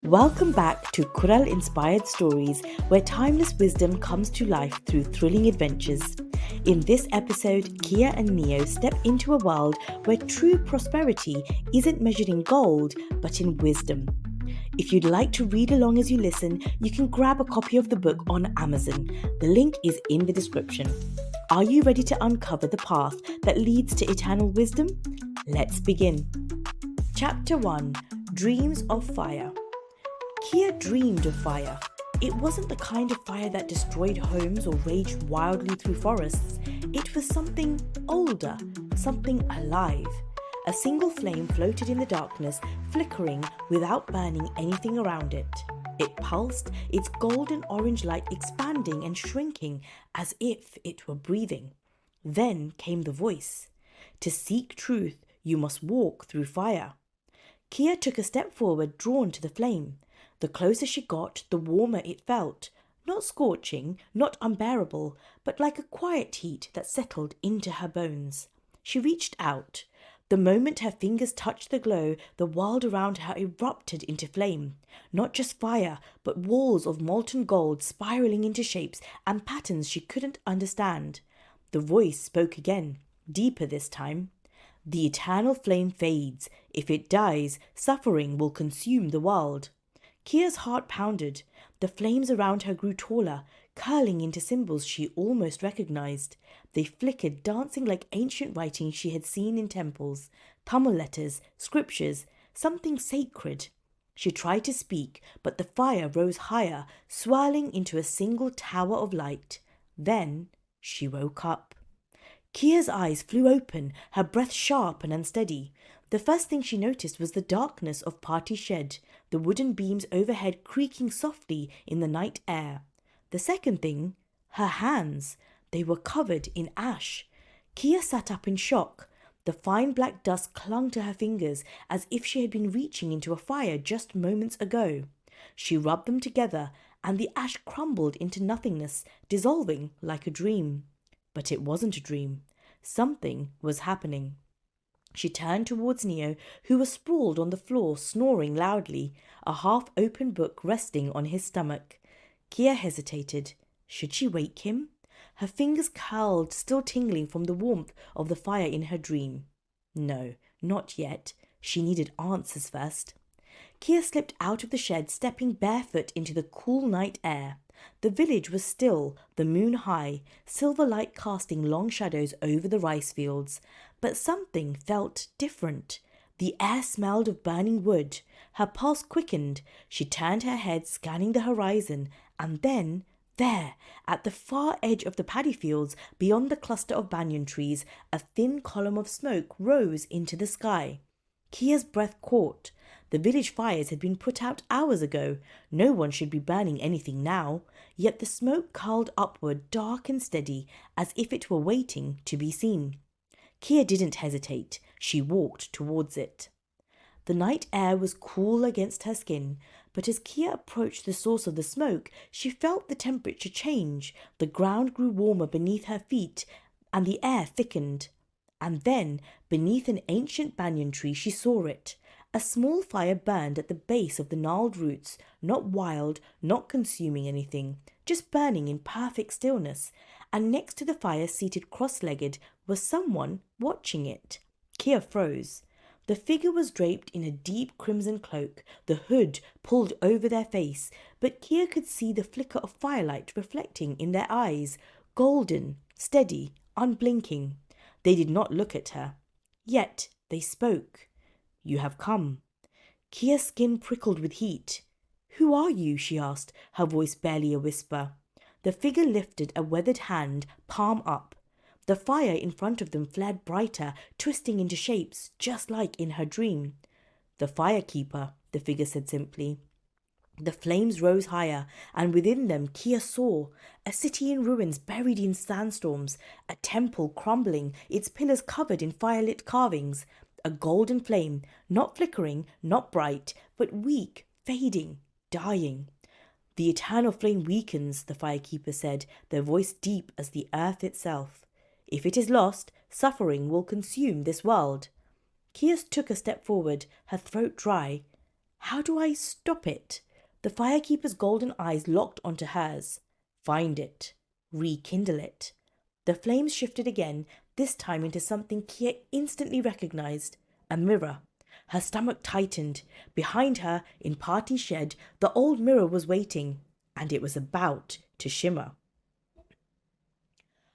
Welcome back to Kural Inspired Stories, where timeless wisdom comes to life through thrilling adventures. In this episode, Kia and Neo step into a world where true prosperity isn't measured in gold, but in wisdom. If you'd like to read along as you listen, you can grab a copy of the book on Amazon. The link is in the description. Are you ready to uncover the path that leads to eternal wisdom? Let's begin. Chapter 1: Dreams of Fire. Kia dreamed of fire. It wasn't the kind of fire that destroyed homes or raged wildly through forests. It was something older, something alive. A single flame floated in the darkness, flickering without burning anything around it. It pulsed, its golden orange light expanding and shrinking as if it were breathing. Then came the voice. To seek truth, you must walk through fire. Kia took a step forward, drawn to the flame. The closer she got, the warmer it felt. Not scorching, not unbearable, but like a quiet heat that settled into her bones. She reached out. The moment her fingers touched the glow, the world around her erupted into flame. Not just fire, but walls of molten gold spiraling into shapes and patterns she couldn't understand. The voice spoke again, deeper this time. The eternal flame fades. If it dies, suffering will consume the world. Kia's heart pounded. The flames around her grew taller, curling into symbols she almost recognized. They flickered, dancing like ancient writings she had seen in temples, Tamil letters, scriptures, something sacred. She tried to speak, but the fire rose higher, swirling into a single tower of light. Then she woke up. Kia's eyes flew open, her breath sharp and unsteady. The first thing she noticed was the darkness of Party Shed, the wooden beams overhead creaking softly in the night air. The second thing, her hands. They were covered in ash. Kia sat up in shock. The fine black dust clung to her fingers as if she had been reaching into a fire just moments ago. She rubbed them together, and the ash crumbled into nothingness, dissolving like a dream. But it wasn't a dream. Something was happening. She turned towards Neo, who was sprawled on the floor, snoring loudly, a half-open book resting on his stomach. Kia hesitated. Should she wake him? Her fingers curled, still tingling from the warmth of the fire in her dream. No, not yet. She needed answers first. Kia slipped out of the shed, stepping barefoot into the cool night air. The village was still, the moon high, silver light casting long shadows over the rice fields. But something felt different. The air smelled of burning wood. Her pulse quickened. She turned her head, scanning the horizon, and then, there, at the far edge of the paddy fields, beyond the cluster of banyan trees, a thin column of smoke rose into the sky. Kia's breath caught. The village fires had been put out hours ago. No one should be burning anything now. Yet the smoke curled upward, dark and steady, as if it were waiting to be seen. Kia didn't hesitate. She walked towards it. The night air was cool against her skin, but as Kia approached the source of the smoke, she felt the temperature change. The ground grew warmer beneath her feet, and the air thickened. And then, beneath an ancient banyan tree, she saw it. A small fire burned at the base of the gnarled roots, not wild, not consuming anything, just burning in perfect stillness. And next to the fire, seated cross-legged, was someone watching it. Kia froze. The figure was draped in a deep crimson cloak, the hood pulled over their face, but Kia could see the flicker of firelight reflecting in their eyes, golden, steady, unblinking. They did not look at her. Yet they spoke. You have come. Kia's skin prickled with heat. Who are you? She asked, her voice barely a whisper. The figure lifted a weathered hand, palm up. The fire in front of them flared brighter, twisting into shapes, just like in her dream. The firekeeper, the figure said simply. The flames rose higher, and within them Kia saw a city in ruins buried in sandstorms, a temple crumbling, its pillars covered in firelit carvings, a golden flame, not flickering, not bright, but weak, fading, dying. The eternal flame weakens, the firekeeper said, their voice deep as the earth itself. If it is lost, suffering will consume this world. Kia took a step forward, her throat dry. How do I stop it? The firekeeper's golden eyes locked onto hers. Find it. Rekindle it. The flames shifted again, this time into something Kia instantly recognized. A mirror. Her stomach tightened. Behind her, in Party's shed, the old mirror was waiting, and it was about to shimmer.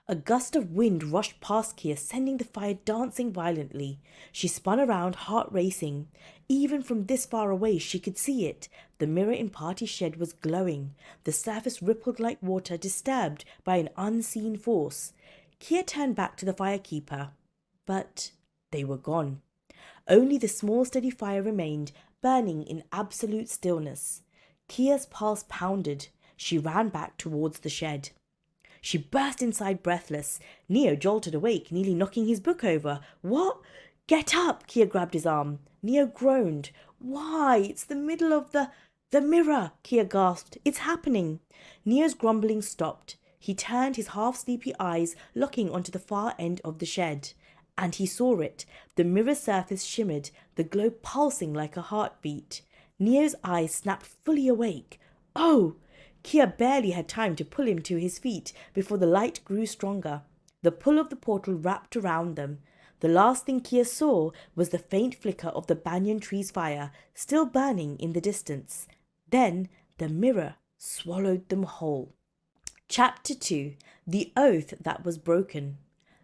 A gust of wind rushed past Kia, sending the fire dancing violently. She spun around, heart racing. Even from this far away, she could see it. The mirror in Party's shed was glowing. The surface rippled like water, disturbed by an unseen force. Kia turned back to the firekeeper, but they were gone. Only the small steady fire remained, burning in absolute stillness. Kia's pulse pounded. She ran back towards the shed. She burst inside breathless. Neo jolted awake, nearly knocking his book over. What? Get up! Kia grabbed his arm. Neo groaned. Why? It's the middle of the mirror, Kia gasped. It's happening. Neo's grumbling stopped. He turned, his half-sleepy eyes locking onto the far end of the shed. And he saw it. The mirror's surface shimmered, the glow pulsing like a heartbeat. Neo's eyes snapped fully awake. Oh! Kia barely had time to pull him to his feet before the light grew stronger. The pull of the portal wrapped around them. The last thing Kia saw was the faint flicker of the banyan tree's fire, still burning in the distance. Then the mirror swallowed them whole. Chapter 2. The Oath That Was Broken.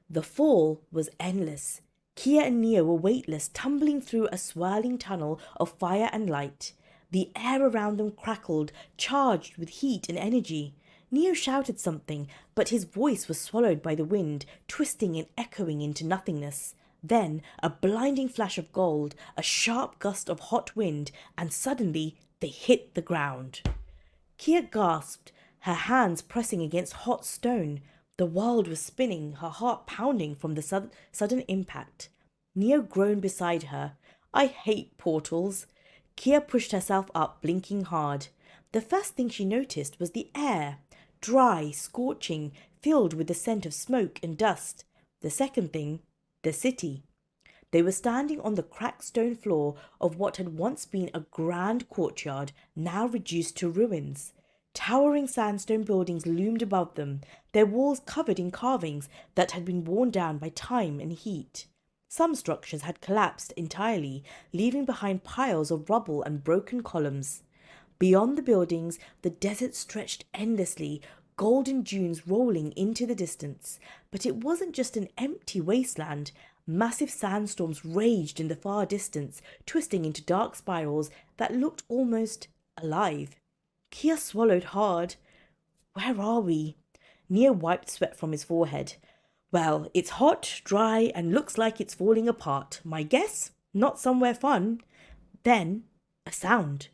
The fall was endless. Kia and Neo were weightless, tumbling through a swirling tunnel of fire and light. The air around them crackled, charged with heat and energy. Neo shouted something, but his voice was swallowed by the wind, twisting and echoing into nothingness. Then a blinding flash of gold, a sharp gust of hot wind, and suddenly they hit the ground. Kia gasped, her hands pressing against hot stone. The world was spinning, her heart pounding from the sudden impact. Neo groaned beside her. I hate portals. Kia pushed herself up, blinking hard. The first thing she noticed was the air. Dry, scorching, filled with the scent of smoke and dust. The second thing, the city. They were standing on the cracked stone floor of what had once been a grand courtyard, now reduced to ruins. Towering sandstone buildings loomed above them, their walls covered in carvings that had been worn down by time and heat. Some structures had collapsed entirely, leaving behind piles of rubble and broken columns. Beyond the buildings, the desert stretched endlessly, golden dunes rolling into the distance. But it wasn't just an empty wasteland. Massive sandstorms raged in the far distance, twisting into dark spirals that looked almost alive. Kia swallowed hard. Where are we? Neo wiped sweat from his forehead. Well, it's hot, dry, and looks like it's falling apart. My guess? Not somewhere fun. Then, a sound.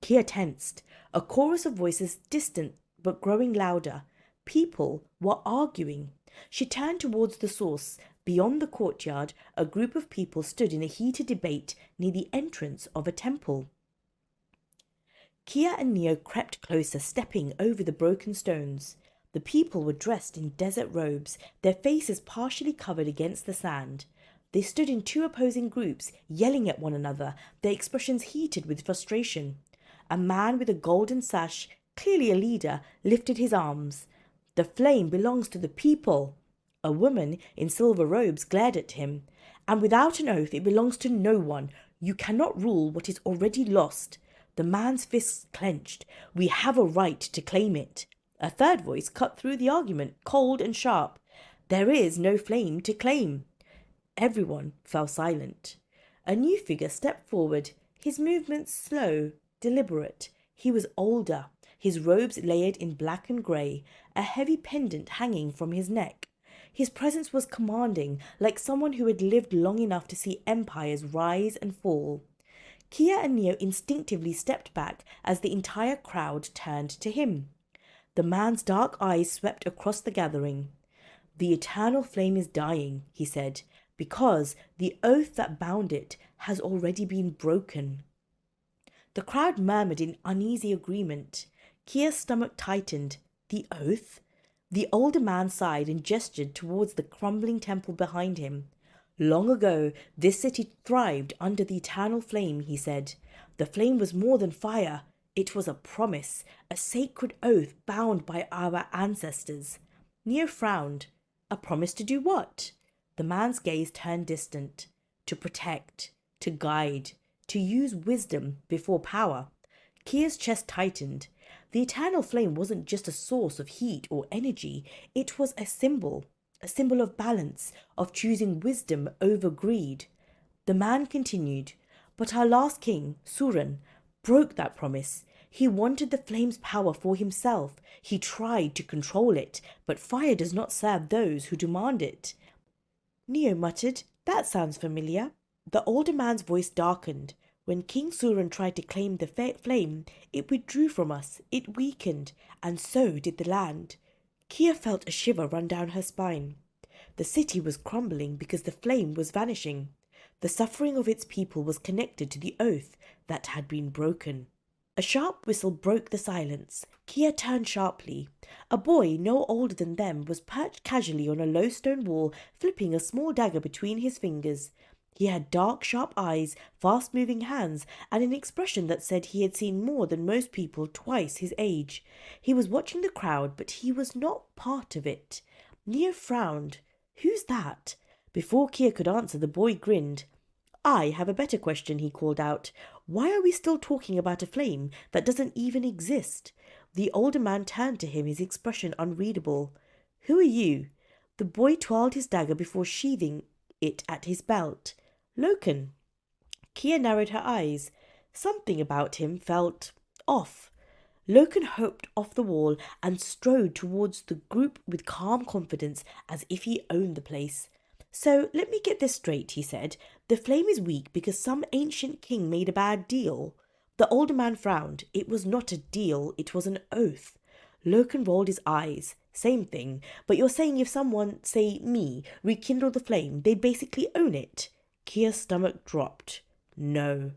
Kia tensed. A chorus of voices, distant but growing louder. People were arguing. She turned towards the source. Beyond the courtyard, a group of people stood in a heated debate near the entrance of a temple. Kia and Neo crept closer, stepping over the broken stones. The people were dressed in desert robes, their faces partially covered against the sand. They stood in two opposing groups, yelling at one another, their expressions heated with frustration. A man with a golden sash, clearly a leader, lifted his arms. The flame belongs to the people. A woman in silver robes glared at him. And without an oath, it belongs to no one. You cannot rule what is already lost. The man's fists clenched. We have a right to claim it. A third voice cut through the argument, cold and sharp. There is no flame to claim. Everyone fell silent. A new figure stepped forward, his movements slow, deliberate. He was older, his robes layered in black and grey, a heavy pendant hanging from his neck. His presence was commanding, like someone who had lived long enough to see empires rise and fall. Kia and Neo instinctively stepped back as the entire crowd turned to him. The man's dark eyes swept across the gathering. The eternal flame is dying, he said, because the oath that bound it has already been broken. The crowd murmured in uneasy agreement. Kia's stomach tightened. The oath? The older man sighed and gestured towards the crumbling temple behind him. Long ago, this city thrived under the eternal flame, he said. The flame was more than fire. It was a promise, a sacred oath bound by our ancestors. Neo frowned. A promise to do what? The man's gaze turned distant. To protect, to guide, to use wisdom before power. Kia's chest tightened. The eternal flame wasn't just a source of heat or energy, it was a symbol of balance, of choosing wisdom over greed. The man continued, but our last king, Suran, broke that promise. He wanted the flame's power for himself. He tried to control it, but fire does not serve those who demand it. Neo muttered, "That sounds familiar." The older man's voice darkened. When King Suran tried to claim the flame, it withdrew from us, it weakened, and so did the land. Kia felt a shiver run down her spine. The city was crumbling because the flame was vanishing. The suffering of its people was connected to the oath that had been broken. A sharp whistle broke the silence. Kia turned sharply. A boy no older than them was perched casually on a low stone wall, flipping a small dagger between his fingers. He had dark, sharp eyes, fast-moving hands, and an expression that said he had seen more than most people twice his age. He was watching the crowd, but he was not part of it. Neo frowned. "Who's that?" Before Kia could answer, the boy grinned. "I have a better question," he called out. "Why are we still talking about a flame that doesn't even exist?" The older man turned to him, his expression unreadable. "Who are you?" The boy twirled his dagger before sheathing it at his belt. "Loken." Kia narrowed her eyes. Something about him felt off. Loken hopped off the wall and strode towards the group with calm confidence, as if he owned the place. "So let me get this straight," he said. "The flame is weak because some ancient king made a bad deal." The older man frowned. It was not a deal, it was an oath. Loken rolled his eyes. "Same thing, but you're saying if someone, say me, rekindled the flame, they'd basically own it?" Kia's stomach dropped. "No."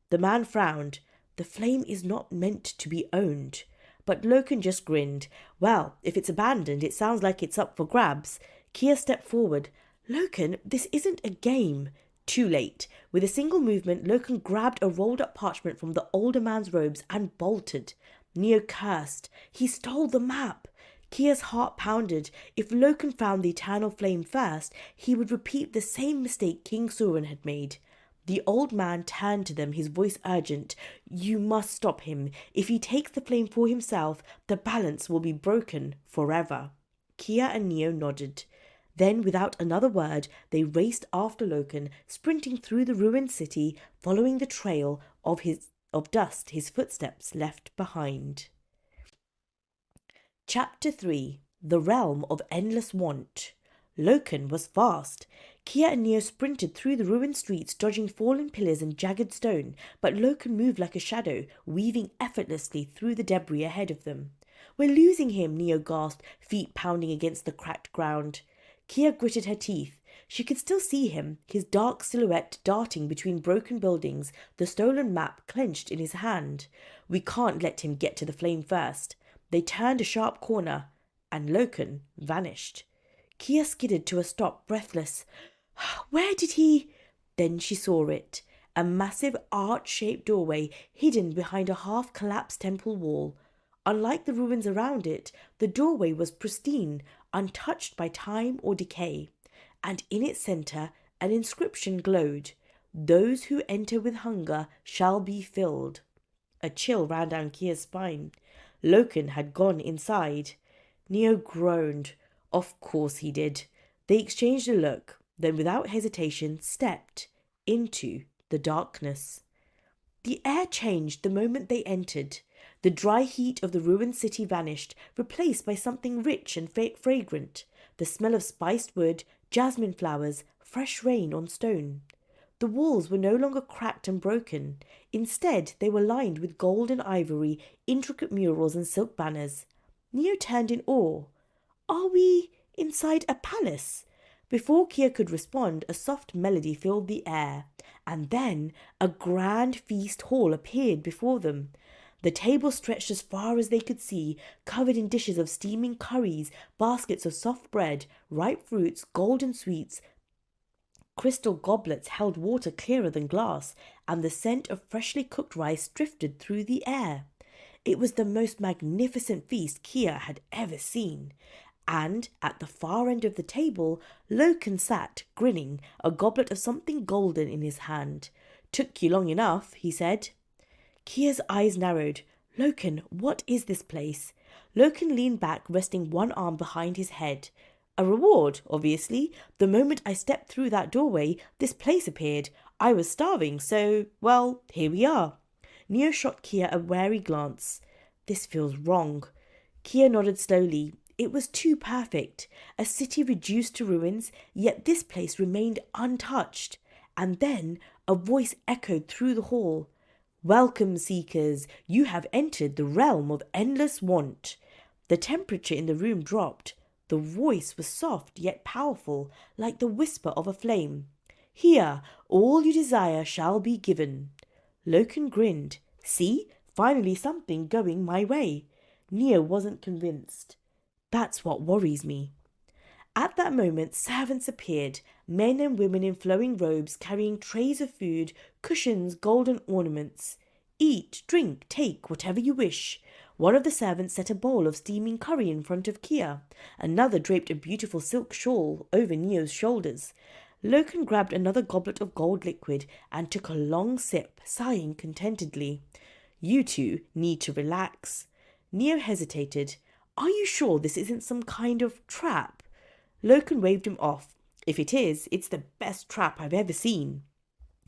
The man frowned. "The flame is not meant to be owned." But Loken just grinned. "Well, if it's abandoned, it sounds like it's up for grabs." Kia stepped forward. "Loken, this isn't a game." Too late. With a single movement, Loken grabbed a rolled-up parchment from the older man's robes and bolted. Neo cursed. He stole the map. Kia's heart pounded. If Loken found the eternal flame first, he would repeat the same mistake King Suran had made. The old man turned to them, his voice urgent. "You must stop him. If he takes the flame for himself, the balance will be broken forever." Kia and Neo nodded. Then, without another word, they raced after Loken, sprinting through the ruined city, following the trail of dust his footsteps left behind. Chapter 3. The Realm of Endless Want. Loken was fast. Kia and Neo sprinted through the ruined streets, dodging fallen pillars and jagged stone, but Loken moved like a shadow, weaving effortlessly through the debris ahead of them. "We're losing him," Neo gasped, feet pounding against the cracked ground. Kia gritted her teeth. She could still see him, his dark silhouette darting between broken buildings, the stolen map clenched in his hand. "We can't let him get to the flame first." They turned a sharp corner, and Loken vanished. Kia skidded to a stop, breathless. "Where did he—" Then she saw it. A massive arch-shaped doorway hidden behind a half-collapsed temple wall. Unlike the ruins around it, the doorway was pristine, untouched by time or decay. And in its centre, an inscription glowed. "Those who enter with hunger shall be filled." A chill ran down Kia's spine. Loken had gone inside. Neo groaned. Of course he did. They exchanged a look, then without hesitation stepped into the darkness. The air changed the moment they entered. The dry heat of the ruined city vanished, replaced by something rich and fragrant. The smell of spiced wood, jasmine flowers, fresh rain on stone. The walls were no longer cracked and broken. Instead, they were lined with gold and ivory, intricate murals and silk banners. Neo turned in awe. "Are we inside a palace?" Before Kia could respond, a soft melody filled the air, and then a grand feast hall appeared before them. The table stretched as far as they could see, covered in dishes of steaming curries, baskets of soft bread, ripe fruits, golden sweets, Crystal goblets held water clearer than glass, and the scent of freshly cooked rice drifted through the air. It was the most magnificent feast Kia had ever seen. And at the far end of the table, Loken sat, grinning, a goblet of something golden in his hand. "Took you long enough," he said. Kia's eyes narrowed. "Loken, what is this place?" Loken leaned back, resting one arm behind his head. "A reward, obviously. The moment I stepped through that doorway, this place appeared. I was starving, so, well, here we are." Neo shot Kia a wary glance. "This feels wrong." Kia nodded slowly. It was too perfect. A city reduced to ruins, yet this place remained untouched. And then a voice echoed through the hall. "Welcome, seekers. You have entered the realm of endless want." The temperature in the room dropped. The voice was soft yet powerful, like the whisper of a flame. "Here, all you desire shall be given." Loken grinned. "See, finally something going my way." Neo wasn't convinced. "That's what worries me." At that moment, servants appeared, men and women in flowing robes carrying trays of food, cushions, golden ornaments. "Eat, drink, take whatever you wish." One of the servants set a bowl of steaming curry in front of Kia. Another draped a beautiful silk shawl over Neo's shoulders. Loken grabbed another goblet of gold liquid and took a long sip, sighing contentedly. "You two need to relax." Neo hesitated. "Are you sure this isn't some kind of trap?" Loken waved him off. "If it is, it's the best trap I've ever seen."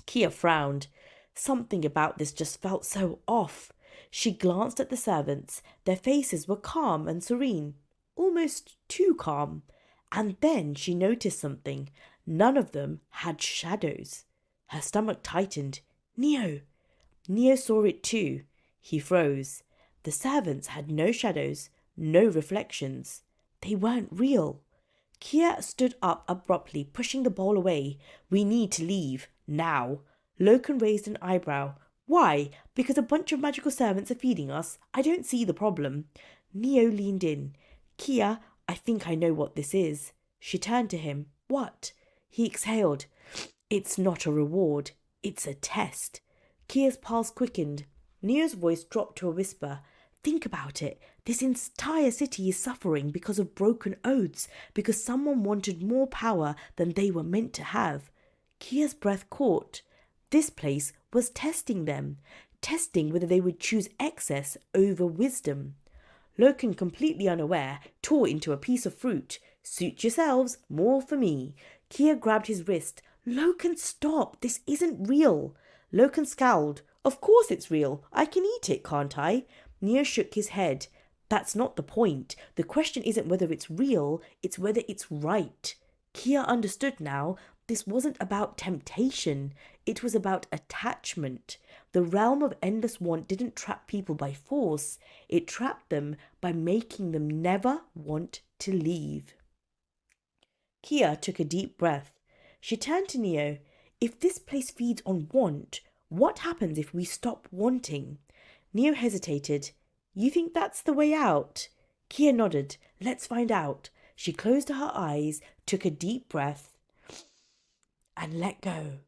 Kia frowned. Something about this just felt so off. She glanced at the servants. Their faces were calm and serene, almost too calm. And then she noticed something. None of them had shadows. Her stomach tightened. "Neo!" Neo saw it too. He froze. The servants had no shadows, no reflections. They weren't real. Kia stood up abruptly, pushing the bowl away. "We need to leave. Now." Loken raised an eyebrow. "Why? Because a bunch of magical servants are feeding us? I don't see the problem." Neo leaned in. "Kia, I think I know what this is." She turned to him. "What?" He exhaled. "It's not a reward. It's a test." Kia's pulse quickened. Neo's voice dropped to a whisper. "Think about it. This entire city is suffering because of broken oaths, because someone wanted more power than they were meant to have." Kia's breath caught. This place was testing them, testing whether they would choose excess over wisdom. Loken, completely unaware, tore into a piece of fruit. "Suit yourselves, more for me." Kia grabbed his wrist. "Loken, stop. This isn't real." Loken scowled. "Of course it's real. I can eat it, can't I?" Neo shook his head. "That's not the point. The question isn't whether it's real, it's whether it's right." Kia understood now. This wasn't about temptation. It was about attachment. The realm of endless want didn't trap people by force. It trapped them by making them never want to leave. Kia took a deep breath. She turned to Neo. "If this place feeds on want, what happens if we stop wanting?" Neo hesitated. "You think that's the way out?" Kia nodded. "Let's find out." She closed her eyes, took a deep breath, and let go.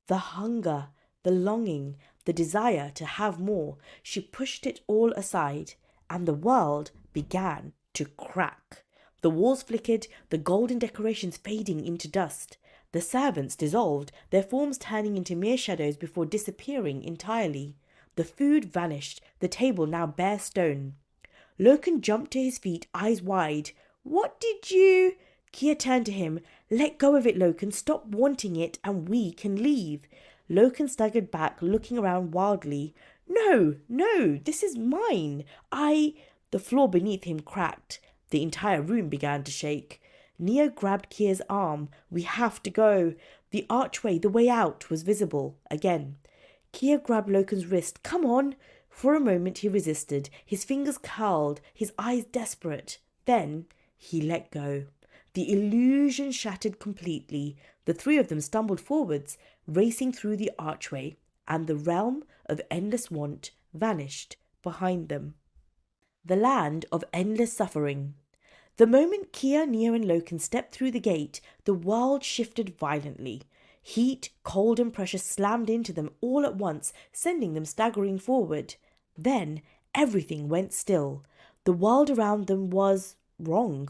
The hunger, the longing, the desire to have more, she pushed it all aside, and the world began to crack. The walls flickered, the golden decorations fading into dust. The servants dissolved, their forms turning into mere shadows before disappearing entirely. The food vanished, the table now bare stone. Loken jumped to his feet, eyes wide. "What did you—" Kia turned to him. "Let go of it, Loken. Stop wanting it and we can leave." Loken staggered back, looking around wildly. No, this is mine. The floor beneath him cracked. The entire room began to shake. Neo grabbed Kia's arm. "We have to go." The archway, the way out, was visible again. Kia grabbed Loken's wrist. "Come on." For a moment he resisted, his fingers curled, his eyes desperate. Then he let go. The illusion shattered completely. The three of them stumbled forwards, racing through the archway, and the realm of endless want vanished behind them. The land of endless suffering. The moment Kia, Neo and Loken stepped through the gate, the world shifted violently. Heat, cold and pressure slammed into them all at once, sending them staggering forward. Then everything went still. The world around them was wrong.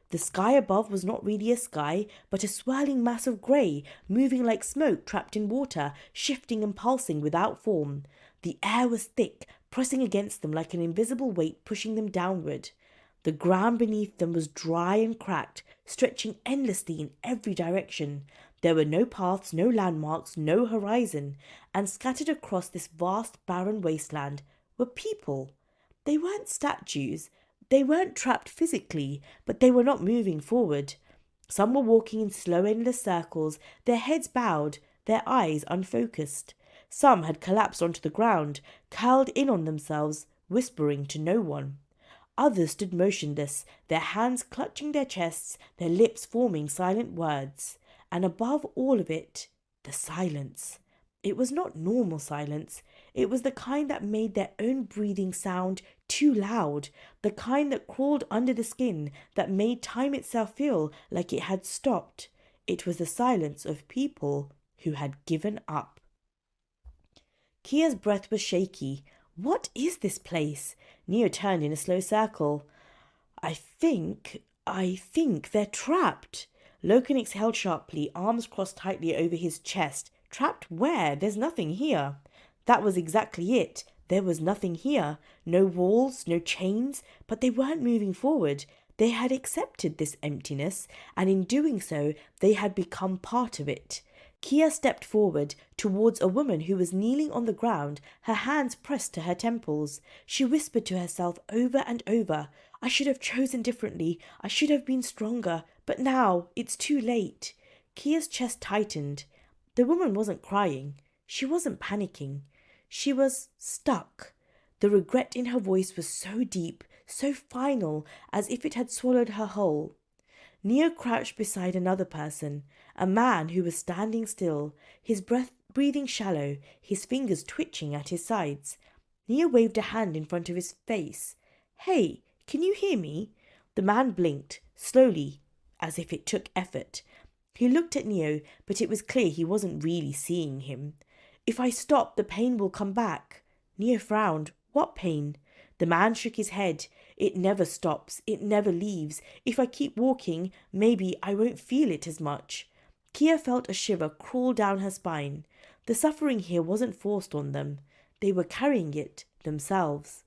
The sky above was not really a sky, but a swirling mass of grey, moving like smoke trapped in water, shifting and pulsing without form. The air was thick, pressing against them like an invisible weight pushing them downward. The ground beneath them was dry and cracked, stretching endlessly in every direction. There were no paths, no landmarks, no horizon, and scattered across this vast barren wasteland were people. They weren't statues. They weren't trapped physically, but they were not moving forward. Some were walking in slow, endless circles, their heads bowed, their eyes unfocused. Some had collapsed onto the ground, curled in on themselves, whispering to no one. Others stood motionless, their hands clutching their chests, their lips forming silent words. And above all of it, the silence. It was not normal silence. It was the kind that made their own breathing sound too loud, the kind that crawled under the skin, that made time itself feel like it had stopped. It was the silence of people who had given up. Kia's breath was shaky. What is this place? Neo turned in a slow circle. I think they're trapped. Loken exhaled sharply, arms crossed tightly over his chest. Trapped where? There's nothing here. That was exactly it. There was nothing here. No walls, no chains, but they weren't moving forward. They had accepted this emptiness, and in doing so, they had become part of it. Kia stepped forward towards a woman who was kneeling on the ground, her hands pressed to her temples. She whispered to herself over and over, I should have chosen differently. I should have been stronger. But now it's too late. Kia's chest tightened. The woman wasn't crying. She wasn't panicking. She was stuck. The regret in her voice was so deep, so final, as if it had swallowed her whole. Neo crouched beside another person, a man who was standing still, his breathing shallow, his fingers twitching at his sides. Neo waved a hand in front of his face. Hey, can you hear me? The man blinked, slowly, as if it took effort. He looked at Neo, but it was clear he wasn't really seeing him. If I stop, the pain will come back. Neo frowned. What pain? The man shook his head. It never stops. It never leaves. If I keep walking, maybe I won't feel it as much. Kia felt a shiver crawl down her spine. The suffering here wasn't forced on them. They were carrying it themselves.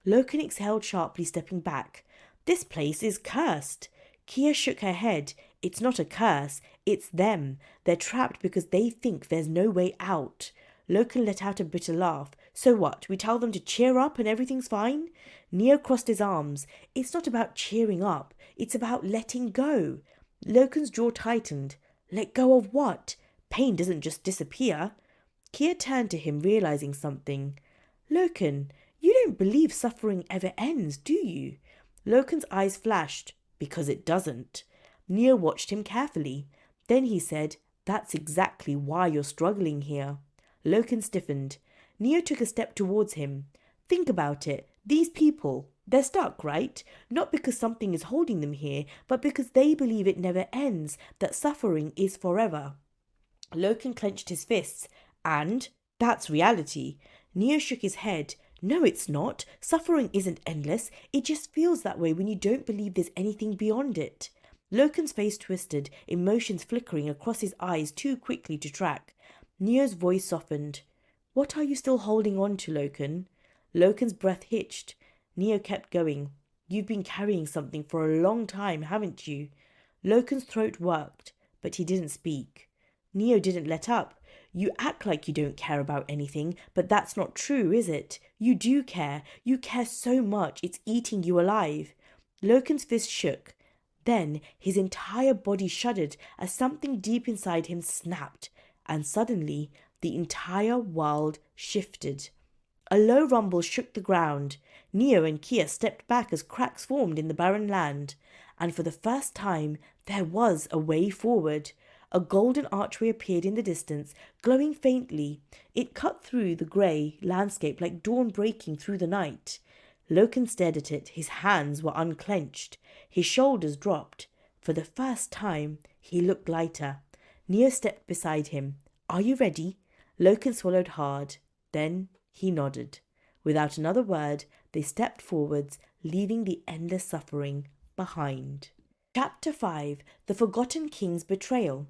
Loken exhaled sharply, stepping back. This place is cursed. Kia shook her head. It's not a curse. It's them. They're trapped because they think there's no way out. Loken let out a bitter laugh. So what? We tell them to cheer up and everything's fine? Neo crossed his arms. It's not about cheering up. It's about letting go. Loken's jaw tightened. Let go of what? Pain doesn't just disappear. Kia turned to him, realizing something. Loken, you don't believe suffering ever ends, do you? Loken's eyes flashed. Because it doesn't. Neo watched him carefully. Then he said, That's exactly why you're struggling here. Loken stiffened. Neo took a step towards him. Think about it. These people, they're stuck, right? Not because something is holding them here, but because they believe it never ends, that suffering is forever. Loken clenched his fists. And that's reality. Neo shook his head. No, it's not. Suffering isn't endless. It just feels that way when you don't believe there's anything beyond it. Loken's face twisted, emotions flickering across his eyes too quickly to track. Neo's voice softened. What are you still holding on to, Loken? Loken's breath hitched. Neo kept going. You've been carrying something for a long time, haven't you? Loken's throat worked, but he didn't speak. Neo didn't let up. You act like you don't care about anything, but that's not true, is it? You do care. You care so much, it's eating you alive. Loken's fist shook. Then his entire body shuddered as something deep inside him snapped, and suddenly the entire world shifted. A low rumble shook the ground. Neo and Kia stepped back as cracks formed in the barren land, and for the first time there was a way forward. A golden archway appeared in the distance, glowing faintly. It cut through the grey landscape like dawn breaking through the night. Loken stared at it. His hands were unclenched. His shoulders dropped. For the first time, he looked lighter. Neo stepped beside him. "Are you ready?" Loken swallowed hard. Then he nodded. Without another word, they stepped forwards, leaving the endless suffering behind. Chapter 5: The Forgotten King's Betrayal.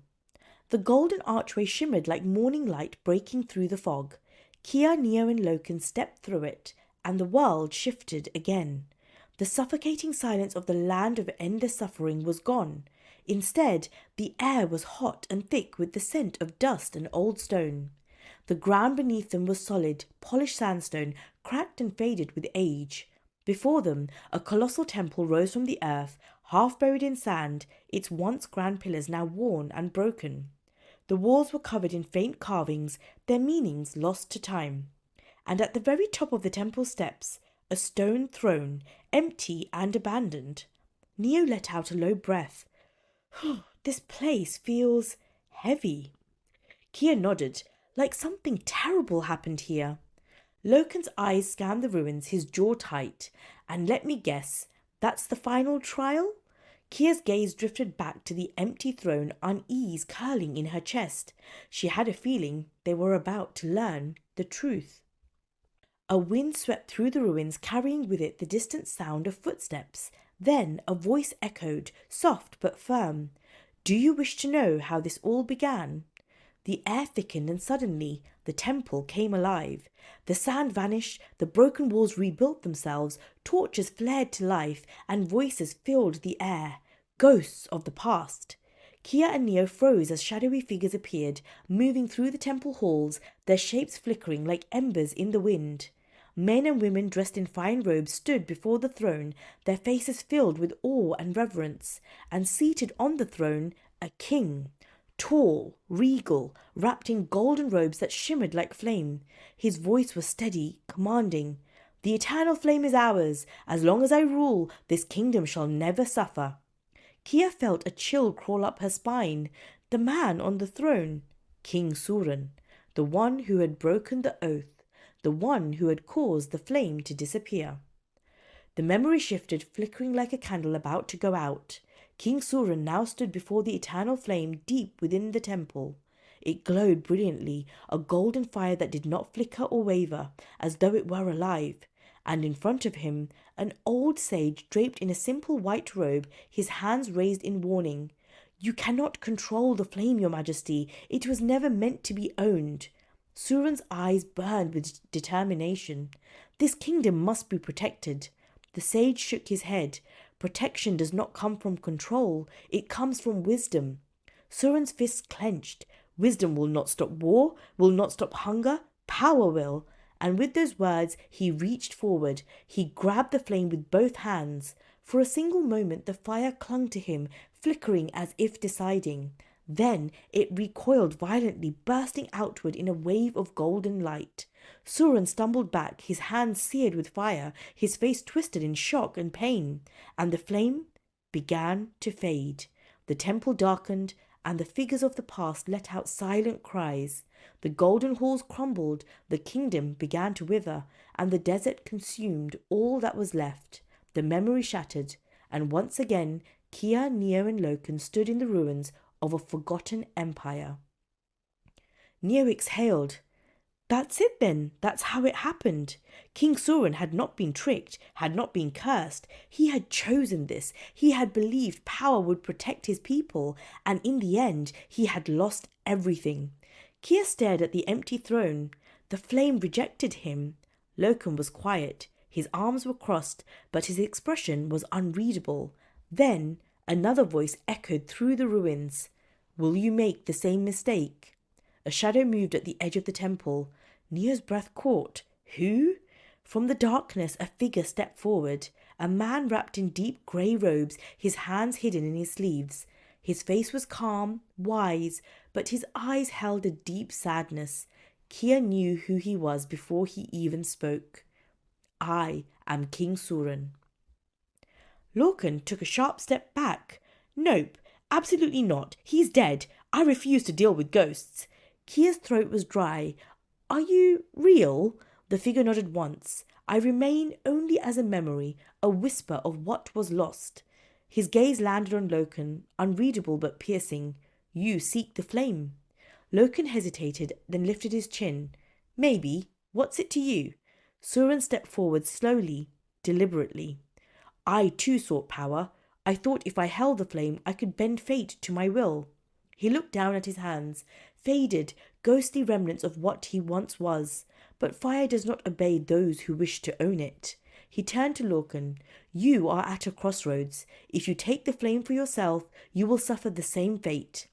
The golden archway shimmered like morning light breaking through the fog. Kia, Neo and Loken stepped through it, and the world shifted again. The suffocating silence of the land of endless suffering was gone. Instead, the air was hot and thick with the scent of dust and old stone. The ground beneath them was solid, polished sandstone, cracked and faded with age. Before them, a colossal temple rose from the earth, half buried in sand, its once grand pillars now worn and broken. The walls were covered in faint carvings, their meanings lost to time. And at the very top of the temple steps, a stone throne, empty and abandoned. Neo let out a low breath. "This place feels heavy." Kia nodded, like something terrible happened here. Loken's eyes scanned the ruins, his jaw tight. "And let me guess, that's the final trial?" Kia's gaze drifted back to the empty throne, unease curling in her chest. She had a feeling they were about to learn the truth. A wind swept through the ruins, carrying with it the distant sound of footsteps. Then a voice echoed, soft but firm. "Do you wish to know how this all began?" The air thickened, and suddenly the temple came alive. The sand vanished, the broken walls rebuilt themselves, torches flared to life, and voices filled the air. Ghosts of the past. Kia and Neo froze as shadowy figures appeared, moving through the temple halls, their shapes flickering like embers in the wind. Men and women dressed in fine robes stood before the throne, their faces filled with awe and reverence, and seated on the throne, a king. Tall, regal, wrapped in golden robes that shimmered like flame. His voice was steady, commanding. "The eternal flame is ours. As long as I rule, this kingdom shall never suffer." Kia felt a chill crawl up her spine. The man on the throne, King Suren, the one who had broken the oath, the one who had caused the flame to disappear. The memory shifted, flickering like a candle about to go out. King Suren now stood before the eternal flame deep within the temple. It glowed brilliantly, a golden fire that did not flicker or waver, as though it were alive. And in front of him, an old sage draped in a simple white robe, his hands raised in warning. "You cannot control the flame, your majesty. It was never meant to be owned." Suren's eyes burned with determination. "This kingdom must be protected." The sage shook his head. "Protection does not come from control, it comes from wisdom." Suren's fists clenched. "Wisdom will not stop war, will not stop hunger, power will." And with those words, he reached forward. He grabbed the flame with both hands. For a single moment, the fire clung to him, flickering as if deciding. Then it recoiled violently, bursting outward in a wave of golden light. Suren stumbled back, his hands seared with fire, his face twisted in shock and pain, and the flame began to fade. The temple darkened, and the figures of the past let out silent cries. The golden halls crumbled, the kingdom began to wither, and the desert consumed all that was left. The memory shattered, and once again Kia, Neo and Loken stood in the ruins of a forgotten empire. Neo exhaled. "That's it then, that's how it happened." King Suren had not been tricked, had not been cursed. He had chosen this. He had believed power would protect his people, and in the end, he had lost everything. Kia stared at the empty throne. The flame rejected him. Loken was quiet. His arms were crossed, but his expression was unreadable. Then another voice echoed through the ruins. "Will you make the same mistake?" A shadow moved at the edge of the temple. Neo's breath caught. Who? From the darkness, a figure stepped forward. A man wrapped in deep grey robes, his hands hidden in his sleeves. His face was calm, wise, but his eyes held a deep sadness. Kia knew who he was before he even spoke. "I am King Suren." Loken took a sharp step back. "Nope, absolutely not. He's dead. I refuse to deal with ghosts." Kia's throat was dry. "Are you real?" The figure nodded once. I remain only as a memory, a whisper of what was lost. His gaze landed on Loken, unreadable but piercing. You seek the flame. Loken hesitated, then lifted his chin. Maybe. What's it to you? Suran stepped forward slowly, deliberately. I too sought power. I thought if I held the flame, I could bend fate to my will. He looked down at his hands, faded, ghostly remnants of what he once was. But fire does not obey those who wish to own it. He turned to Loken. You are at a crossroads. If you take the flame for yourself, you will suffer the same fate.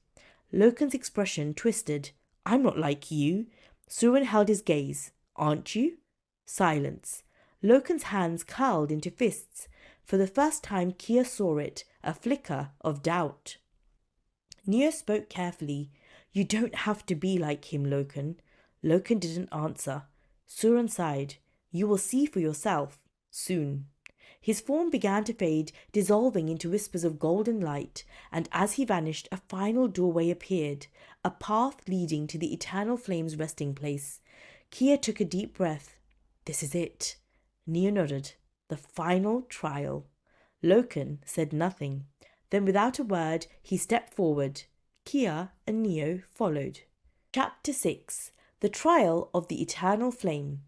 Loken's expression twisted. I'm not like you. Suran held his gaze. Aren't you? Silence. Loken's hands curled into fists. For the first time Kia saw it, a flicker of doubt. Neo spoke carefully. You don't have to be like him, Loken. Loken didn't answer. Suran sighed. You will see for yourself. Soon. His form began to fade, dissolving into whispers of golden light, and as he vanished, a final doorway appeared, a path leading to the eternal flame's resting place. Kia took a deep breath. This is it. Neo nodded. The final trial. Loken said nothing. Then without a word, he stepped forward. Kia and Neo followed. Chapter 6. The Trial of the Eternal Flame.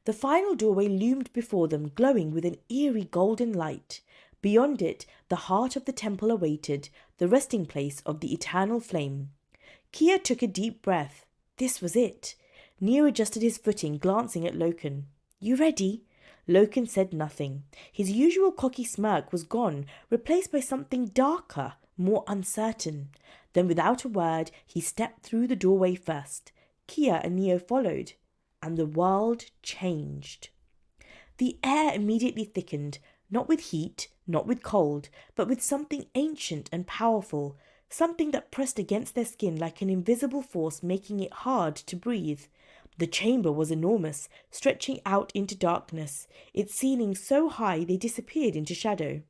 The final doorway loomed before them, glowing with an eerie golden light. Beyond it, the heart of the temple awaited, the resting place of the eternal flame. Kia took a deep breath. This was it. Neo adjusted his footing, glancing at Loken. You ready? Loken said nothing. His usual cocky smirk was gone, replaced by something darker, more uncertain. Then without a word, he stepped through the doorway first. Kia and Neo followed. And the world changed. The air immediately thickened, not with heat, not with cold, but with something ancient and powerful, something that pressed against their skin like an invisible force, making it hard to breathe. The chamber was enormous, stretching out into darkness, its ceiling so high they disappeared into shadow.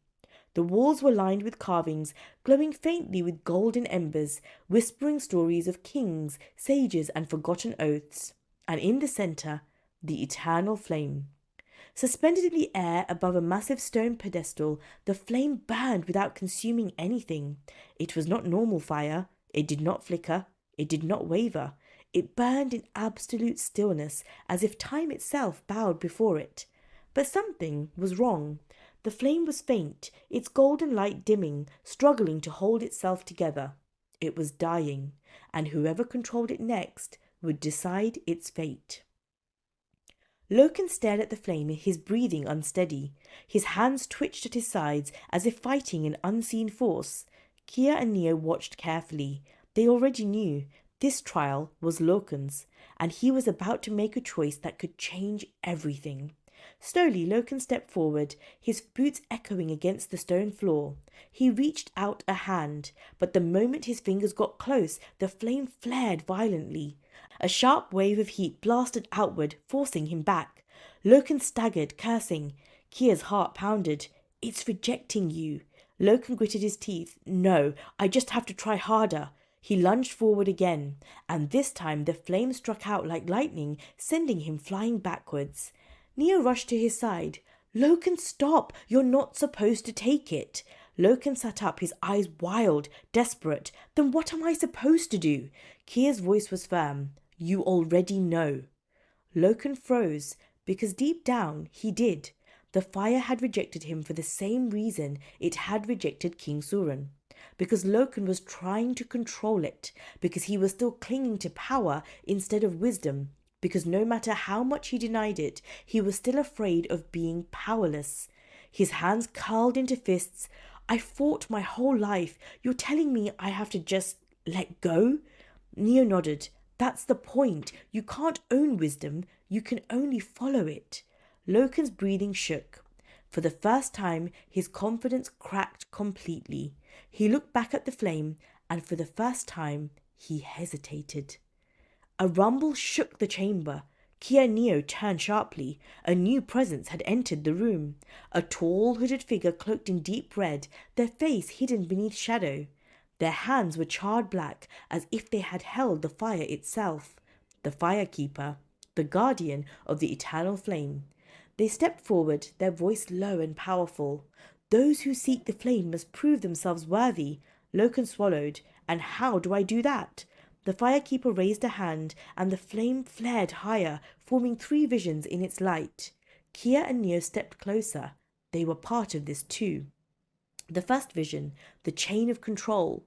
The walls were lined with carvings, glowing faintly with golden embers, whispering stories of kings, sages, and forgotten oaths. And in the centre, the eternal flame. Suspended in the air above a massive stone pedestal, the flame burned without consuming anything. It was not normal fire. It did not flicker. It did not waver. It burned in absolute stillness, as if time itself bowed before it. But something was wrong. The flame was faint, its golden light dimming, struggling to hold itself together. It was dying, and whoever controlled it next would decide its fate. Loken stared at the flame, his breathing unsteady. His hands twitched at his sides as if fighting an unseen force. Kia and Neo watched carefully. They already knew this trial was Loken's, and he was about to make a choice that could change everything. Slowly, Loken stepped forward, his boots echoing against the stone floor. He reached out a hand, but the moment his fingers got close, the flame flared violently. A sharp wave of heat blasted outward, forcing him back. Loken staggered, cursing. Kia's heart pounded. It's rejecting you. Loken gritted his teeth. No, I just have to try harder. He lunged forward again, and this time the flame struck out like lightning, sending him flying backwards. Neo rushed to his side. Loken, stop! You're not supposed to take it. Loken sat up, his eyes wild, desperate. Then what am I supposed to do? Kia's voice was firm. You already know. Loken froze, because deep down he did. The fire had rejected him for the same reason it had rejected King Suran. Because Loken was trying to control it, because he was still clinging to power instead of wisdom, because no matter how much he denied it, he was still afraid of being powerless. His hands curled into fists. I fought my whole life. You're telling me I have to just let go? Neo nodded. That's the point. You can't own wisdom. You can only follow it. Loken's breathing shook. For the first time, his confidence cracked completely. He looked back at the flame, and for the first time, he hesitated. A rumble shook the chamber. Kia and Neo turned sharply. A new presence had entered the room. A tall, hooded figure cloaked in deep red, their face hidden beneath shadow. Their hands were charred black, as if they had held the fire itself. The firekeeper. the guardian of the eternal flame. They stepped forward, their voice low and powerful. Those who seek the flame must prove themselves worthy. Loken swallowed. And how do I do that? The firekeeper raised a hand, and the flame flared higher, forming 3 visions in its light. Kia and Neo stepped closer. They were part of this too. The first vision, the chain of control.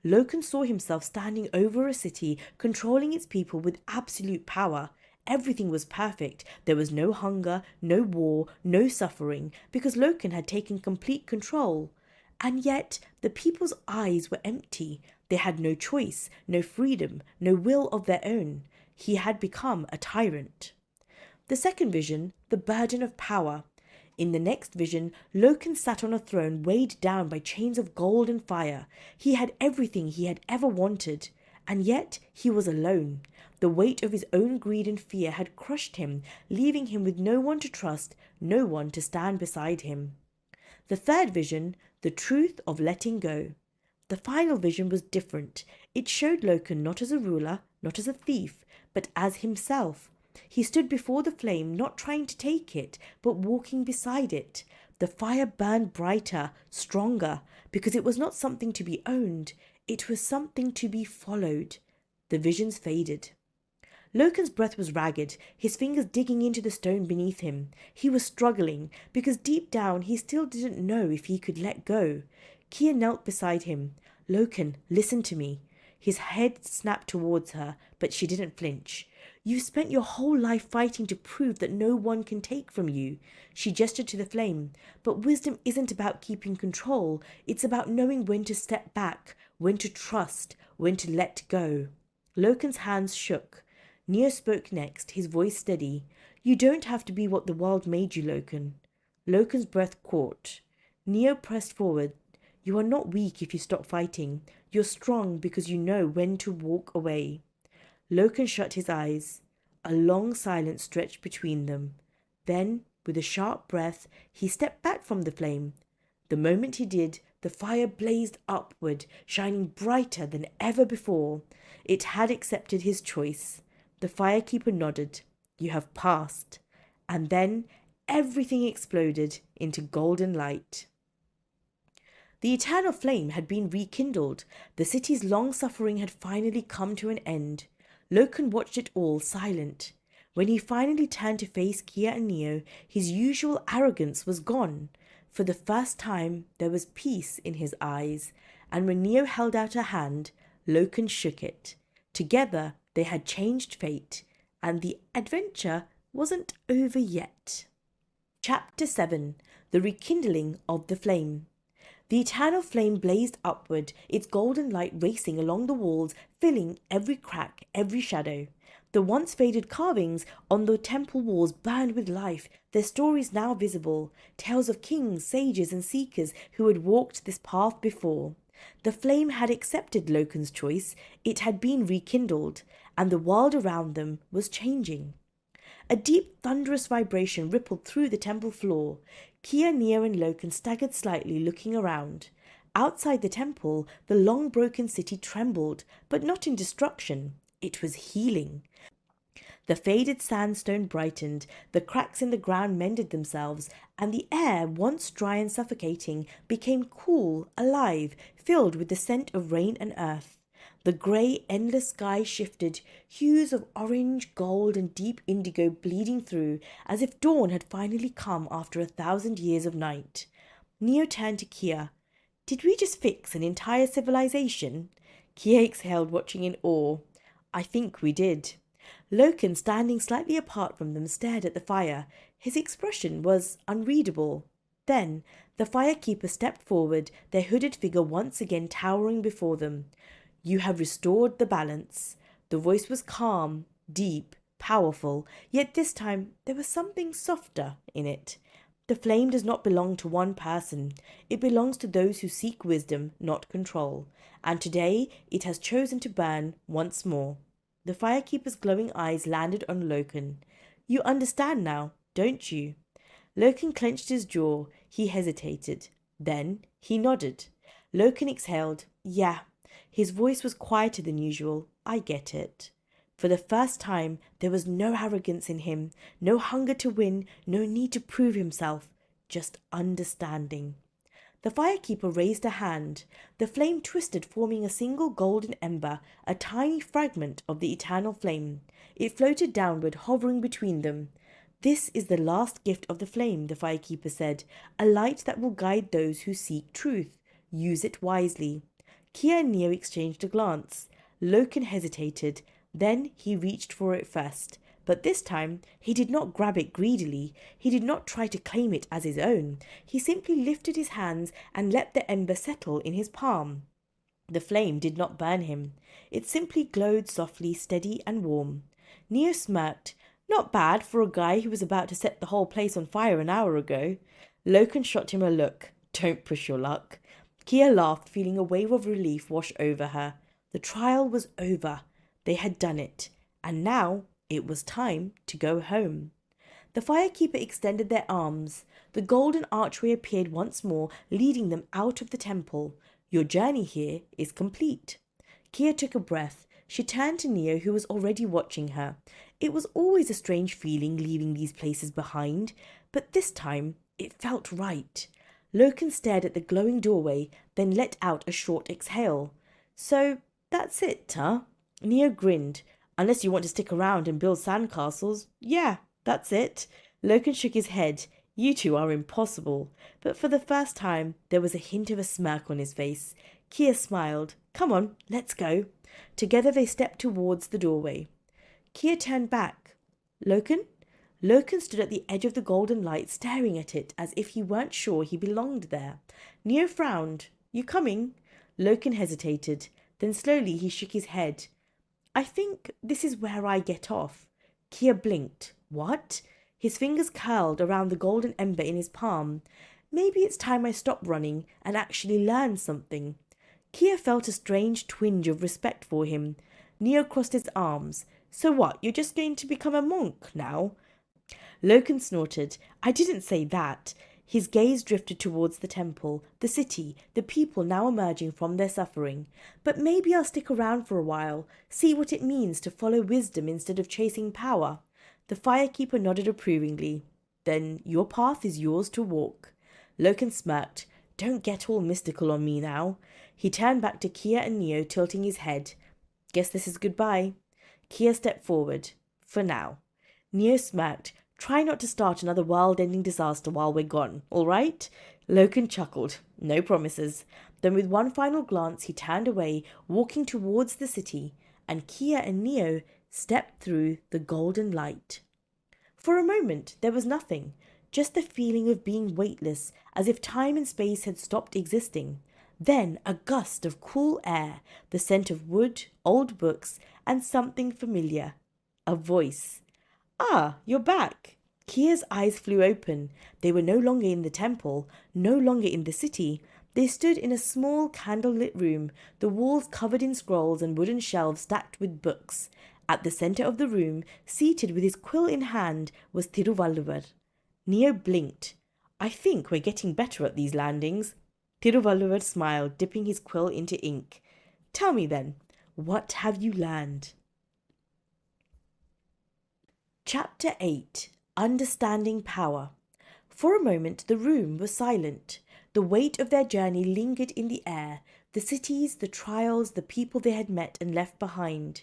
Loken saw himself standing over a city, controlling its people with absolute power. Everything was perfect. There was no hunger, no war, no suffering, because Loken had taken complete control. And yet, the people's eyes were empty. They had no choice, no freedom, no will of their own. He had become a tyrant. The second vision, the burden of power. In the next vision, Loken sat on a throne weighed down by chains of gold and fire. He had everything he had ever wanted, and yet he was alone. The weight of his own greed and fear had crushed him, leaving him with no one to trust, no one to stand beside him. The third vision, the truth of letting go. The final vision was different. It showed Loken not as a ruler, not as a thief, but as himself. He stood before the flame, not trying to take it, but walking beside it. The fire burned brighter, stronger, because it was not something to be owned. It was something to be followed. The visions faded. Loken's breath was ragged, his fingers digging into the stone beneath him. He was struggling, because deep down he still didn't know if he could let go. Kia knelt beside him. Loken, listen to me. His head snapped towards her, but she didn't flinch. You've spent your whole life fighting to prove that no one can take from you. She gestured to the flame. But wisdom isn't about keeping control. It's about knowing when to step back, when to trust, when to let go. Loken's hands shook. Neo spoke next, his voice steady. You don't have to be what the world made you, Loken. Loken's breath caught. Neo pressed forward. You are not weak if you stop fighting. You're strong because you know when to walk away. Loken shut his eyes. A long silence stretched between them. Then, with a sharp breath, he stepped back from the flame. The moment he did, the fire blazed upward, shining brighter than ever before. It had accepted his choice. The firekeeper nodded. You have passed. And then everything exploded into golden light. The eternal flame had been rekindled. The city's long suffering had finally come to an end. Loken watched it all, silent. When he finally turned to face Kia and Neo, his usual arrogance was gone. For the first time, there was peace in his eyes, and when Neo held out a hand, Loken shook it. Together, they had changed fate, and the adventure wasn't over yet. Chapter 7. The Rekindling of the Flame. The eternal flame blazed upward, its golden light racing along the walls, filling every crack, every shadow. The once faded carvings on the temple walls burned with life, their stories now visible, tales of kings, sages and seekers who had walked this path before. The flame had accepted Loken's choice, it had been rekindled, and the world around them was changing. A deep, thunderous vibration rippled through the temple floor. Kia, Neo and Loken staggered slightly, looking around. Outside the temple, the long broken city trembled, but not in destruction. It was healing. The faded sandstone brightened, the cracks in the ground mended themselves, and the air, once dry and suffocating, became cool, alive, filled with the scent of rain and earth. The grey, endless sky shifted, hues of orange, gold and deep indigo bleeding through, as if dawn had finally come after 1,000 years of night. Neo turned to Kia. Did we just fix an entire civilization? Kia exhaled, watching in awe. I think we did. Loken, standing slightly apart from them, stared at the fire. His expression was unreadable. Then the firekeeper stepped forward, their hooded figure once again towering before them. You have restored the balance. The voice was calm, deep, powerful, yet this time there was something softer in it. The flame does not belong to one person. It belongs to those who seek wisdom, not control. And today it has chosen to burn once more. The firekeeper's glowing eyes landed on Loken. You understand now, don't you? Loken clenched his jaw. He hesitated. Then he nodded. Loken exhaled. Yeah. His voice was quieter than usual. I get it. For the first time, there was no arrogance in him, no hunger to win, no need to prove himself, just understanding. The firekeeper raised a hand. The flame twisted, forming a single golden ember, a tiny fragment of the eternal flame. It floated downward, hovering between them. "This is the last gift of the flame," the firekeeper said, "a light that will guide those who seek truth. Use it wisely." Kia and Neo exchanged a glance. Loken hesitated. Then he reached for it first. But this time, he did not grab it greedily. He did not try to claim it as his own. He simply lifted his hands and let the ember settle in his palm. The flame did not burn him. It simply glowed softly, steady and warm. Neo smirked. Not bad for a guy who was about to set the whole place on fire an hour ago. Loken shot him a look. Don't push your luck. Kia laughed, feeling a wave of relief wash over her. The trial was over. They had done it. And now it was time to go home. The firekeeper extended their arms. The golden archway appeared once more, leading them out of the temple. Your journey here is complete. Kia took a breath. She turned to Neo, who was already watching her. It was always a strange feeling leaving these places behind, but this time it felt right. Loken stared at the glowing doorway, then let out a short exhale. "So, that's it, huh?" Neo grinned. "Unless you want to stick around and build sandcastles, yeah, that's it." Loken shook his head. "You two are impossible." But for the first time, there was a hint of a smirk on his face. Kia smiled. "Come on, let's go." Together they stepped towards the doorway. Kia turned back. "Loken?" Loken stood at the edge of the golden light, staring at it as if he weren't sure he belonged there. Neo frowned. "You coming?" Loken hesitated. Then slowly he shook his head. "I think this is where I get off." Kia blinked. "What?" His fingers curled around the golden ember in his palm. "Maybe it's time I stop running and actually learn something." Kia felt a strange twinge of respect for him. Neo crossed his arms. "So what, you're just going to become a monk now?" Loken snorted. "I didn't say that." His gaze drifted towards the temple, the city, the people now emerging from their suffering. "But maybe I'll stick around for a while, see what it means to follow wisdom instead of chasing power." The firekeeper nodded approvingly. "Then your path is yours to walk." Loken smirked. "Don't get all mystical on me now." He turned back to Kia and Neo, tilting his head. "Guess this is goodbye." Kia stepped forward. "For now." Neo smirked. "Try not to start another world-ending disaster while we're gone, all right?" Loken chuckled. "No promises." Then with one final glance he turned away, walking towards the city, and Kia and Neo stepped through the golden light. For a moment there was nothing, just the feeling of being weightless, as if time and space had stopped existing. Then a gust of cool air, the scent of wood, old books, and something familiar. A voice. "Ah, you're back." Kia's eyes flew open. They were no longer in the temple, no longer in the city. They stood in a small candlelit room, the walls covered in scrolls and wooden shelves stacked with books. At the centre of the room, seated with his quill in hand, was Thirukkural. Neo blinked. "I think we're getting better at these landings." Thirukkural smiled, dipping his quill into ink. "Tell me then, what have you learned?" Chapter 8. Understanding Power. For a moment the room was silent. The weight of their journey lingered in the air, the cities, the trials, the people they had met and left behind.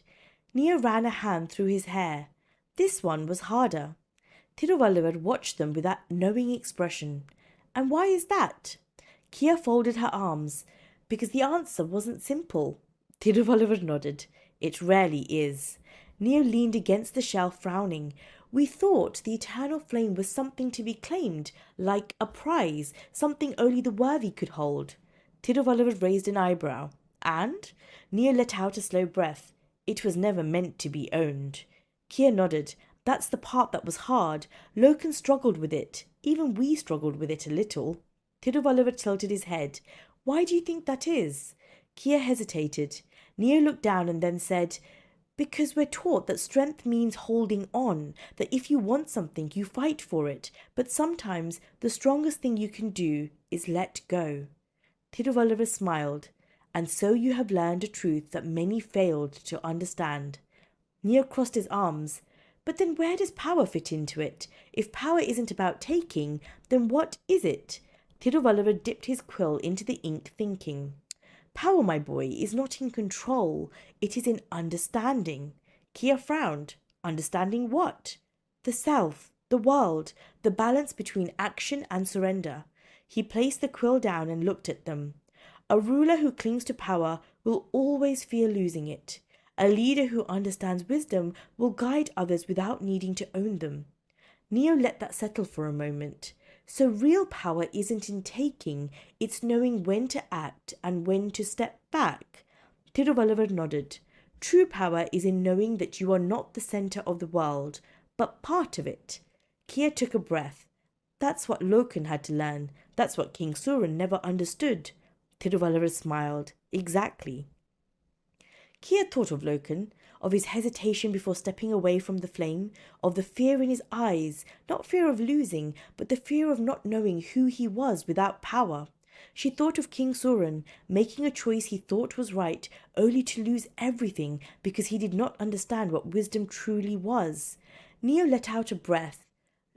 Neo ran a hand through his hair. This one was harder. Thirukkural watched them with that knowing expression. "And why is that?" Kia folded her arms. "Because the answer wasn't simple." Thirukkural nodded. "It rarely is." Neo leaned against the shelf, frowning. "We thought the eternal flame was something to be claimed, like a prize, something only the worthy could hold." Thirukkural raised an eyebrow. "And?" Neo let out a slow breath. "It was never meant to be owned." Kia nodded. "That's the part that was hard. Loken struggled with it. Even we struggled with it a little." Thirukkural tilted his head. "Why do you think that is?" Kia hesitated. Neo looked down and then said, "Because we're taught that strength means holding on, that if you want something, you fight for it, but sometimes the strongest thing you can do is let go." Thirukkural smiled. "And so you have learned a truth that many failed to understand." Neo crossed his arms. But then where does power fit into it? If power isn't about taking, then what is it? Thiruvallava dipped his quill into the ink, thinking. Power, my boy, is not in control, it is in understanding. Kia frowned. Understanding what? The self, the world, the balance between action and surrender. He placed the quill down and looked at them. A ruler who clings to power will always fear losing it. A leader who understands wisdom will guide others without needing to own them. Neo let that settle for a moment. So real power isn't in taking, it's knowing when to act and when to step back. Thiruvallava nodded. True power is in knowing that you are not the centre of the world, but part of it. Kia took a breath. That's what Loken had to learn. That's what King Suren never understood. Thiruvallava smiled. Exactly. Kia thought of Loken, of his hesitation before stepping away from the flame, of the fear in his eyes, not fear of losing, but the fear of not knowing who he was without power. She thought of King Suren, making a choice he thought was right, only to lose everything because he did not understand what wisdom truly was. Neo let out a breath.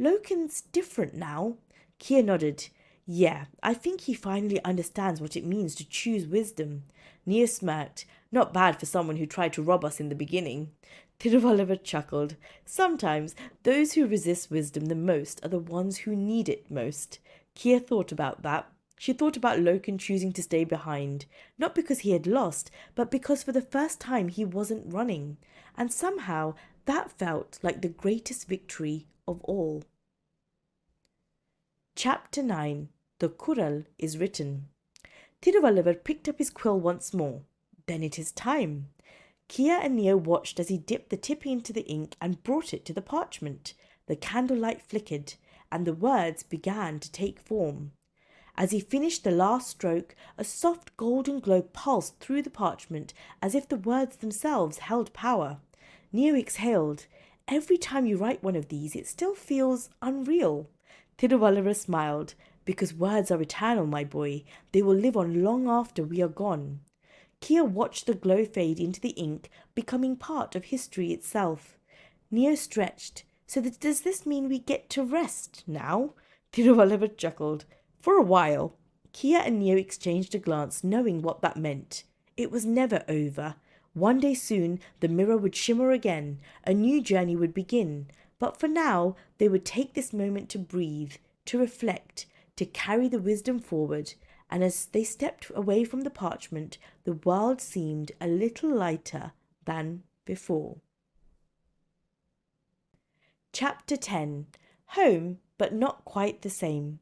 Loken's different now. Kia nodded. Yeah, I think he finally understands what it means to choose wisdom. Neo smirked. Not bad for someone who tried to rob us in the beginning. Thiruvallava chuckled. Sometimes those who resist wisdom the most are the ones who need it most. Kia thought about that. She thought about Loken choosing to stay behind, not because he had lost, but because for the first time he wasn't running. And somehow that felt like the greatest victory of all. Chapter 9. The Kural is written. Thiruvallava picked up his quill once more. Then it is time. Kia and Neo watched as he dipped the tip into the ink and brought it to the parchment. The candlelight flickered, and the words began to take form. As he finished the last stroke, a soft golden glow pulsed through the parchment as if the words themselves held power. Neo exhaled. Every time you write one of these, it still feels unreal. Thiruvallava smiled. Because words are eternal, my boy. They will live on long after we are gone. Kia watched the glow fade into the ink, becoming part of history itself. Neo stretched. So does this mean we get to rest now? Thiruvallava chuckled. For a while. Kia and Neo exchanged a glance, knowing what that meant. It was never over. One day soon, the mirror would shimmer again. A new journey would begin. But for now, they would take this moment to breathe, to reflect, to carry the wisdom forward, and as they stepped away from the parchment, the world seemed a little lighter than before. Chapter 10. Home, but not quite the same.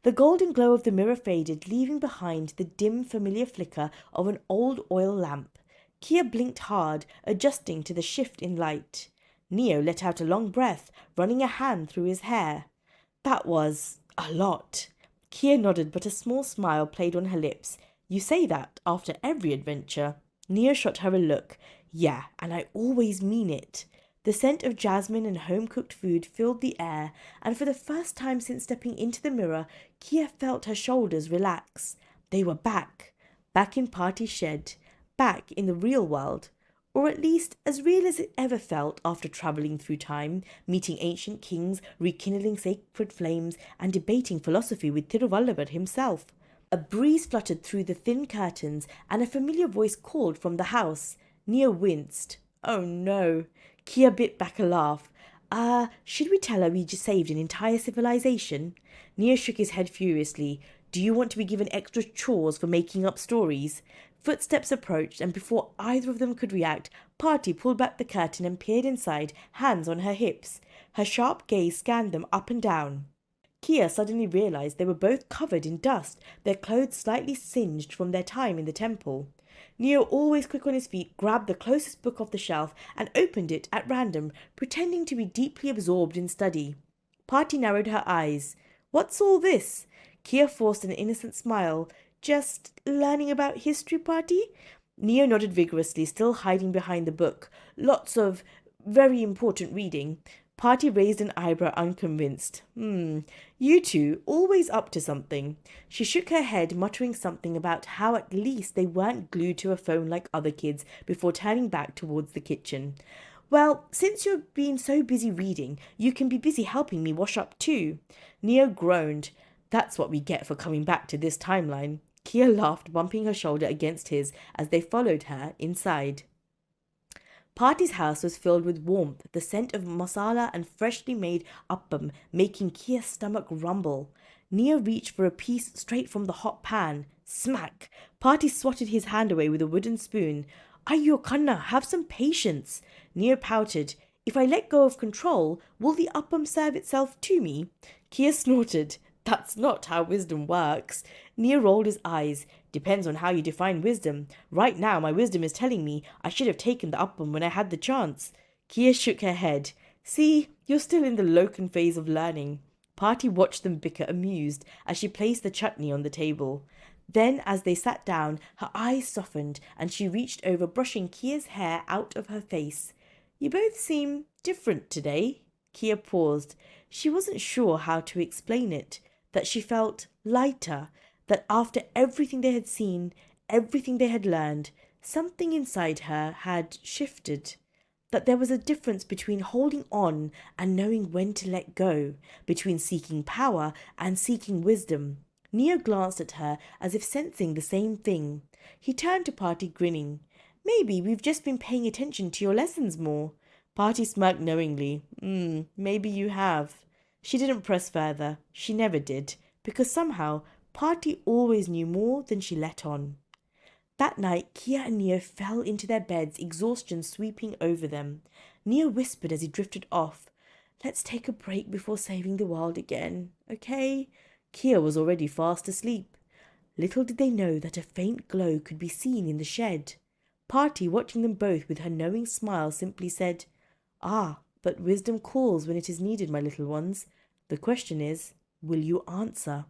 The golden glow of the mirror faded, leaving behind the dim, familiar flicker of an old oil lamp. Kia blinked hard, adjusting to the shift in light. Neo let out a long breath, running a hand through his hair. That was a lot. Kia nodded, but a small smile played on her lips. You say that after every adventure. Neo shot her a look. Yeah, and I always mean it. The scent of jasmine and home-cooked food filled the air, and for the first time since stepping into the mirror, Kia felt her shoulders relax. They were back. Back in Party Shed. Back in the real world. Or at least as real as it ever felt after travelling through time, meeting ancient kings, rekindling sacred flames, and debating philosophy with Thiruvallava himself. A breeze fluttered through the thin curtains, and a familiar voice called from the house. Neo winced. Oh no. Kia bit back a laugh. Should we tell her we just saved an entire civilization? Neo shook his head furiously. Do you want to be given extra chores for making up stories? Footsteps approached, and before either of them could react, Party pulled back the curtain and peered inside, hands on her hips. Her sharp gaze scanned them up and down. Kia suddenly realized they were both covered in dust, their clothes slightly singed from their time in the temple. Neo, always quick on his feet, grabbed the closest book off the shelf and opened it at random, pretending to be deeply absorbed in study. Party narrowed her eyes. What's all this? Kia forced an innocent smile. Just learning about history, Party? Neo nodded vigorously, still hiding behind the book. Lots of very important reading. Party raised an eyebrow, unconvinced. You two, always up to something. She shook her head, muttering something about how at least they weren't glued to a phone like other kids before turning back towards the kitchen. Well, since you've been so busy reading, you can be busy helping me wash up too. Neo groaned. That's what we get for coming back to this timeline. Kia laughed, bumping her shoulder against his as they followed her inside. Party's house was filled with warmth, the scent of masala and freshly made appam making Kia's stomach rumble. Nia reached for a piece straight from the hot pan. Smack! Party swatted his hand away with a wooden spoon. Ayyo Kanna, have some patience. Nia pouted. If I let go of control, will the appam serve itself to me? Kia snorted. That's not how wisdom works. Nia rolled his eyes. Depends on how you define wisdom. Right now, my wisdom is telling me I should have taken the appam when I had the chance. Kia shook her head. See, you're still in the locan phase of learning. Party watched them bicker amused as she placed the chutney on the table. Then, as they sat down, her eyes softened and she reached over, brushing Kia's hair out of her face. You both seem different today. Kia paused. She wasn't sure how to explain it, that she felt lighter, that after everything they had seen, everything they had learned, something inside her had shifted. That there was a difference between holding on and knowing when to let go, between seeking power and seeking wisdom. Neo glanced at her as if sensing the same thing. He turned to Party, grinning. Maybe we've just been paying attention to your lessons more. Party smirked knowingly. Maybe you have. She didn't press further. She never did, because somehow Party always knew more than she let on. That night, Kia and Neo fell into their beds, exhaustion sweeping over them. Neo whispered as he drifted off, Let's take a break before saving the world again, okay? Kia was already fast asleep. Little did they know that a faint glow could be seen in the shed. Party, watching them both with her knowing smile, simply said, but wisdom calls when it is needed, my little ones. The question is, will you answer?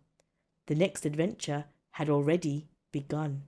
The next adventure had already begun.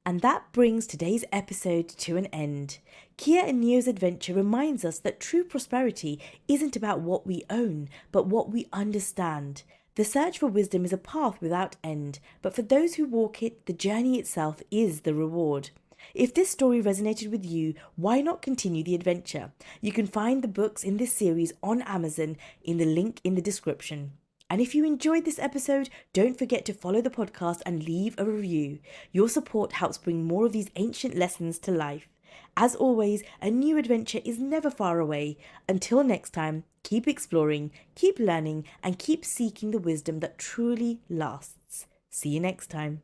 And that brings today's episode to an end. Kia and Neo's adventure reminds us that true prosperity isn't about what we own, but what we understand. The search for wisdom is a path without end, but for those who walk it, the journey itself is the reward. If this story resonated with you, why not continue the adventure? You can find the books in this series on Amazon in the link in the description. And if you enjoyed this episode, don't forget to follow the podcast and leave a review. Your support helps bring more of these ancient lessons to life. As always, a new adventure is never far away. Until next time, keep exploring, keep learning, and keep seeking the wisdom that truly lasts. See you next time.